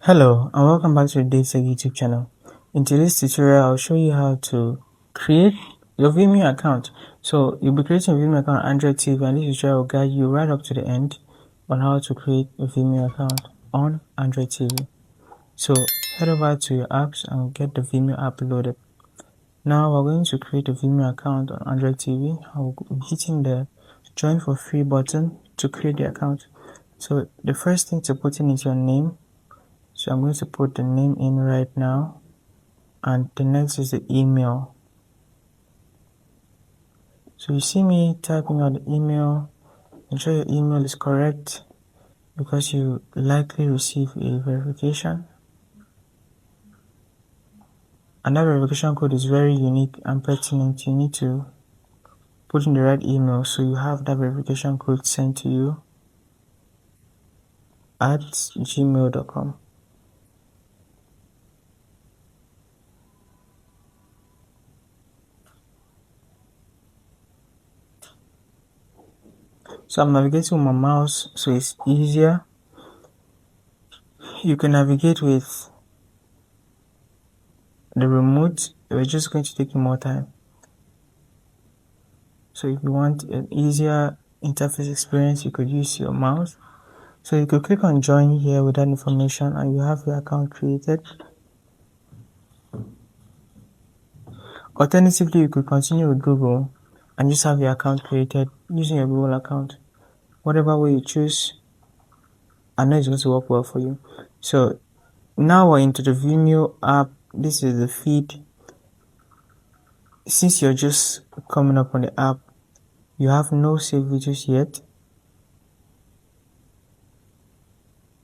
Hello and welcome back to the DaveTech YouTube channel. In today's tutorial, I'll show you how to create your Vimeo account. So you'll be creating a Vimeo account on Android TV, and this tutorial will guide you right up to the end on how to create a Vimeo account on Android TV. So head over to your apps and get the Vimeo app loaded. Now we're going to create a Vimeo account on Android TV. I'll be hitting the join for free button to create the account. So the first thing to put in is your name. So I'm going to put the name in right now, and the next is the email. So you see me typing out the email. Ensure your email is correct because you likely receive a verification. And that verification code is very unique and pertinent. You need to put in the right email so you have that verification code sent to you at gmail.com. So I'm navigating with my mouse so it's easier. You can navigate with the remote. We're just going to take you more time. So if you want an easier interface experience, you could use your mouse. So you could click on join here with that information and you have your account created. Alternatively, you could continue with Google and just have your account created using your Google account. Whatever way you choose, I know it's going to work well for you. So now we're into the Vimeo app. This is the feed. Since you're just coming up on the app, you have no saved videos yet.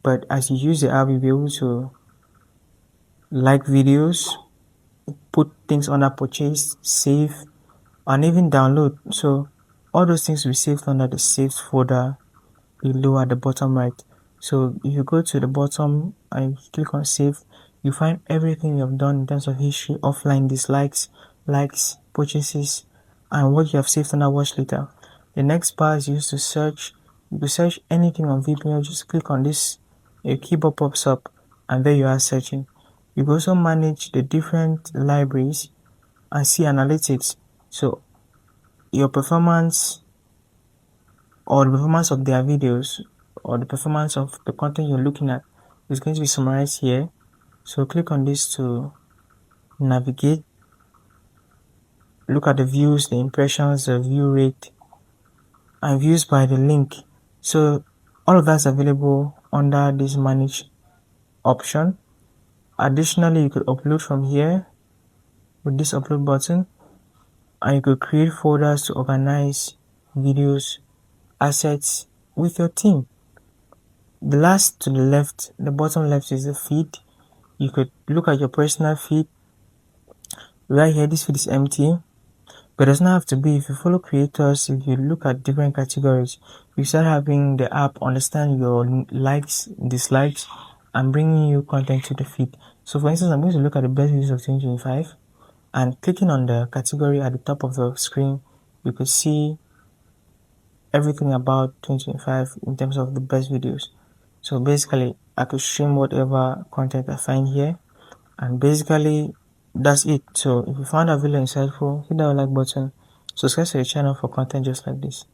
But as you use the app, you'll be able to like videos, put things under purchase, save, and even download. So all those things will be saved under the saved folder below at the bottom right. So if you go to the bottom and click on save, you find everything you have done in terms of history, offline, dislikes, likes, purchases, and what you have saved under watch later. The next bar is used to search. You can search anything on Vimeo. Just click on this, a keyboard pops up, and there you are searching. You can also manage the different libraries and see analytics. So your performance, or the performance of their videos, or the performance of the content you're looking at is going to be summarized here. So click on this to navigate, look at the views, the impressions, the view rate, and views by the link. So all of that's available under this manage option. Additionally, you could upload from here with this upload button, and you could create folders to organize videos, assets with your team. The last to the left, the bottom left, is the feed. You could look at your personal feed. Right here, this feed is empty, but it doesn't have to be. If you follow creators, if you look at different categories, you start having the app understand your likes, dislikes, and bringing you content to the feed. So for instance, I'm going to look at the best videos of 2025, and clicking on the category at the top of the screen, you could see everything about 2025 in terms of the best videos. So basically, I could stream whatever content I find here, and basically that's it. So if you found that video insightful, hit that like button, subscribe to the channel for content just like this.